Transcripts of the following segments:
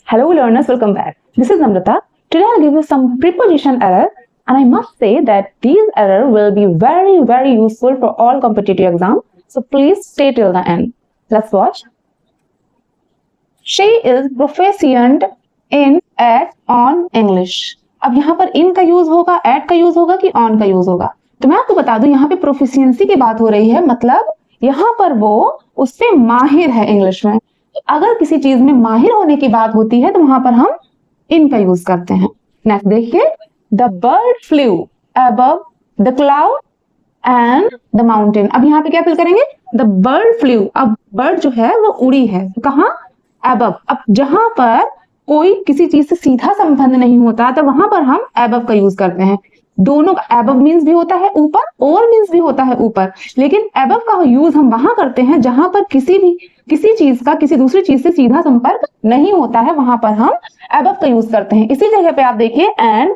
Hello learners, welcome back. This is Namrata. Today I'll give you some preposition error and I must say that these errors will be very useful for all competitive exams. So please stay till the end. Let's watch. She is proficient in at on English. अब यहाँ पर in का use होगा, at का use होगा कि on का use होगा? तो मैं आपको बता दूं यहाँ पे प्रोफिशिएंसी की बात हो रही है, मतलब यहाँ पर वो उससे माहिर है इंग्लिश में। अगर किसी चीज में माहिर होने की बात होती है तो वहां पर हम इन का यूज करते हैं। नेक्स्ट देखिए, the bird flu above the cloud and the mountain. अब यहाँ पे क्या फिल करेंगे? The bird flu. अब बर्ड जो है वो उड़ी है, कहाँ? अबव। अब जहां पर कोई किसी चीज से सीधा संबंध नहीं होता तो वहां पर हम अबव का यूज करते हैं। दोनों का अबव मीन्स भी होता है ऊपर, ओवर मीन्स भी होता है ऊपर, लेकिन अबव का यूज हम वहां करते हैं जहां पर किसी चीज का किसी दूसरी चीज से सीधा संपर्क नहीं होता है, वहां पर हम अबव का यूज करते हैं। इसी जगह पे आप देखिए एंड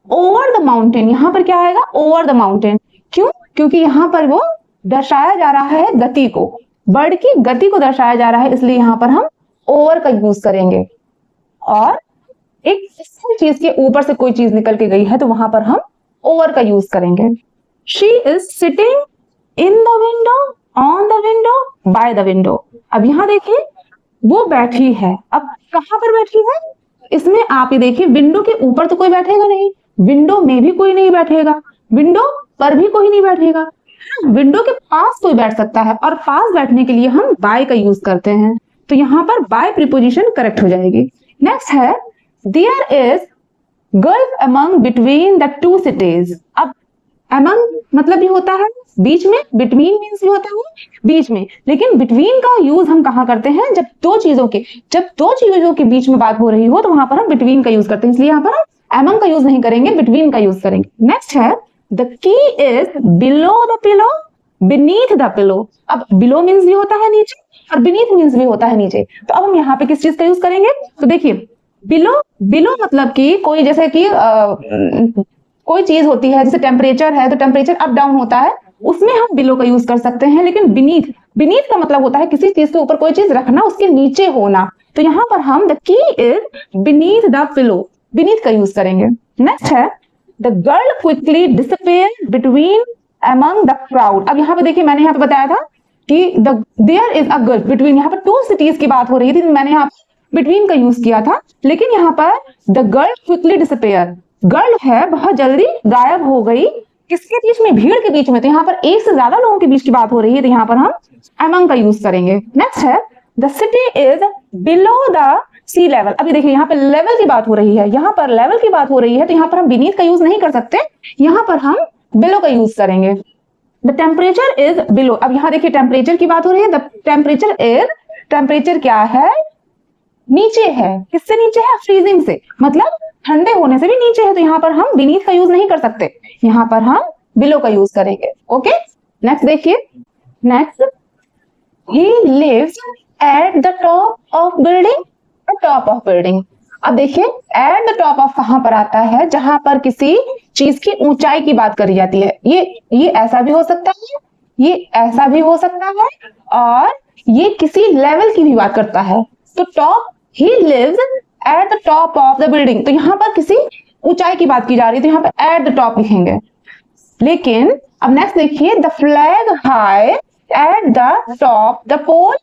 ओवर द माउंटेन, यहाँ पर क्या आएगा? Over the mountain. क्यों? क्योंकि यहाँ पर वो दर्शाया जा रहा है गति को, बर्ड की गति को दर्शाया जा रहा है, इसलिए यहाँ पर हम ओवर का यूज करेंगे। और एक चीज के ऊपर से कोई चीज निकल के गई है तो वहां पर हम ओवर का यूज करेंगे। She is sitting in the window, on the window, by the window. अब यहाँ देखिए वो बैठी है। अब कहां पर बैठी है? इसमें आप ये देखिए विंडो के ऊपर तो कोई बैठेगा नहीं, विंडो में भी कोई नहीं बैठेगा, विंडो पर भी कोई नहीं बैठेगा, विंडो के पास कोई बैठ सकता है और पास बैठने के लिए हम बाय का यूज करते हैं, तो यहाँ पर बाय प्रीपोजिशन करेक्ट हो जाएगी। नेक्स्ट है there is gulf among between the two cities. अब अमंग मतलब भी होता है बीच में, बिटवीन मीन्स भी होता है बीच में, लेकिन बिटवीन का यूज हम कहाँ करते हैं? जब दो चीजों के बीच में बात हो रही हो तो वहां पर हम बिटवीन का यूज करते हैं, इसलिए यहाँ पर हम अमंग का यूज नहीं करेंगे, बिटवीन का यूज करेंगे। नेक्स्ट है the key is below the pillow, beneath the pillow. अब बिलो मीन्स भी होता है नीचे और बीनीथ मीन्स भी होता है नीचे, तो अब हम यहाँ पे किस चीज का यूज करेंगे? तो देखिए बिलो मतलब कि कोई जैसे कि कोई चीज होती है, जैसे टेम्परेचर है तो टेम्परेचर अप डाउन होता है, उसमें हम बिलो का यूज कर सकते हैं। लेकिन बीनीथ का मतलब होता है किसी चीज के ऊपर कोई चीज रखना, उसके नीचे होना, तो यहाँ पर हम the key is beneath the pillow, beneath का यूज करेंगे। नेक्स्ट है the girl quickly disappear between among the crowd. अब यहाँ पे देखिए मैंने यहाँ पे बताया था कि there is a girl between, यहाँ पर टू सिटीज की बात हो रही थी, मैंने यहाँ बिटवीन का यूज किया था, लेकिन यहाँ पर the girl quickly disappear, girl है बहुत जल्दी गायब हो गई, किसके बीच में? भीड़ के बीच में, तो यहाँ पर एक से ज्यादा लोगों के बीच की बात हो रही है, तो यहाँ पर हम अमंग का यूज करेंगे। नेक्स्ट है the city is below the sea level. अभी देखिए यहाँ पर लेवल की बात हो रही है, यहाँ पर लेवल की बात हो रही है, तो यहाँ पर हम बीनीथ का यूज नहीं कर सकते, यहाँ पर हम बिलो का यूज करेंगे। The temperature is below. अब यहाँ देखिए टेम्परेचर की बात हो रही है, द टेम्परेचर इज, टेम्परेचर क्या है? नीचे है। किससे नीचे है? फ्रीजिंग से, मतलब ठंडे होने से भी नीचे है, तो यहाँ पर हम बीनीथ का यूज नहीं कर सकते, यहाँ पर हम बिलो का यूज करेंगे। ओके, नेक्स्ट देखिए, next he lives at the top of building, top of building. अब देखिए एट द टॉप ऑफ कहां पर आता है? जहां पर किसी चीज की ऊंचाई की बात करी जाती है। ये ऐसा भी हो सकता है, ये ऐसा भी हो सकता है, और ये किसी लेवल की भी बात करता है। तो top, he lives at the top of the building, तो यहाँ पर किसी ऊंचाई की बात की जा रही है, तो यहाँ पर एट द टॉप लिखेंगे। लेकिन अब नेक्स्ट देखिए the flag high at the top the pole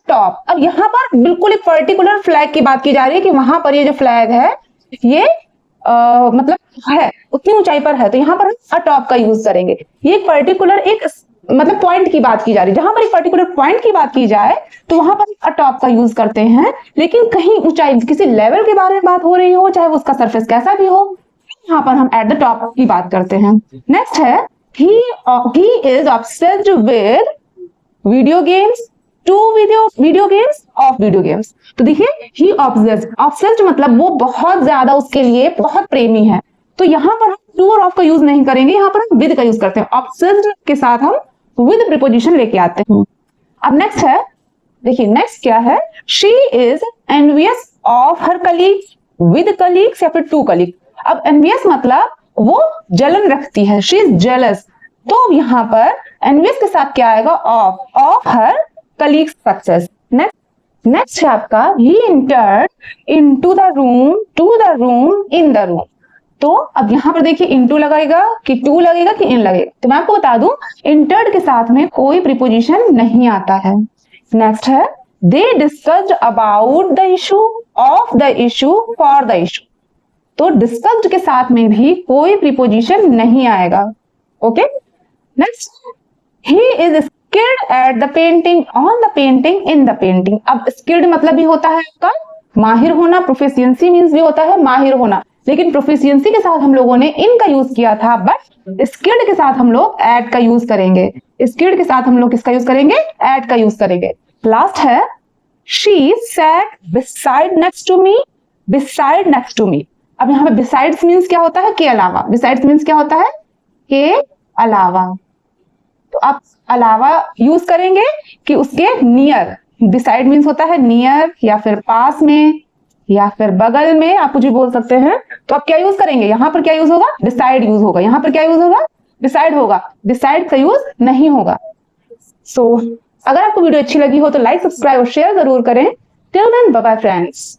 top. अब यहाँ पर बिल्कुल एक पर्टिकुलर फ्लैग की बात की जा रही है कि वहां पर ये जो फ्लैग है ये मतलब है उतनी ऊंचाई पर है, तो यहाँ पर हम अटॉप का यूज करेंगे। ये एक पर्टिकुलर एक मतलब पॉइंट की बात की जा रही है, जहां पर एक पर्टिकुलर पॉइंट की बात की जाए तो वहां पर अटॉप का यूज करते हैं। लेकिन कहीं ऊंचाई किसी लेवल के बारे में बात हो रही हो, चाहे उसका सरफेस कैसा भी हो, यहाँ पर हम एट द टॉप की बात करते हैं। नेक्स्ट है he is obsessed with video games, video games। तो देखिए he obsessed मतलब वो बहुत ज्यादा उसके लिए बहुत प्रेमी है, तो यहाँ पर हम टू और ऑफ का यूज नहीं करेंगे, यहाँ पर हम विद का यूज करते हैं। obsessed के साथ हम विद प्रीपोजिशन लेके आते हैं। अब नेक्स्ट है, देखिए नेक्स्ट क्या है? she is envious of her colleagues, with colleagues या फिर टू colleagues। अब envious मतलब वो जलन रखती है, she is jealous, तो यहाँ पर envious के साथ क्या आएगा? of her colleagues success। Next है आपका he entered into the room, to the room, in the room। तो अब यहाँ पर देखिए into लगेगा कि to लगेगा कि in लगेगा। तो मैं आपको बता दूं entered के साथ में कोई प्रीपोजिशन नहीं आता है। नेक्स्ट है they discussed about the issue, of the issue, for the issue। तो discussed के साथ में भी कोई प्रीपोजिशन नहीं आएगा। Okay, next he is skilled at the painting, on the painting, in the painting। अब skilled मतलब भी होता है आपका माहिर होना, प्रोफिशिएंसी मींस भी होता है माहिर होना, लेकिन प्रोफिशिएंसी के साथ हम लोगों ने इन का यूज किया था, बट स्किल्ड के साथ हम लोग एट का यूज करेंगे। स्किल्ड के साथ हम लोग किसका यूज करेंगे? एट का यूज करेंगे। लास्ट है she sat beside next to me, beside next to me। अब यहाँ पे besides मीन्स क्या होता है? के अलावा। besides मीन्स क्या होता है? के अलावा। तो आप अलावा यूज करेंगे कि उसके नियर। beside मीन्स होता है नियर या फिर पास में या फिर बगल में, आप कुछ भी बोल सकते हैं। तो आप क्या यूज करेंगे? यहाँ पर क्या यूज होगा? beside यूज होगा। यहाँ पर क्या यूज होगा? beside होगा। beside का यूज नहीं होगा। सो अगर आपको वीडियो अच्छी लगी हो तो लाइक, सब्सक्राइब और शेयर जरूर करें। Till then bye bye friends.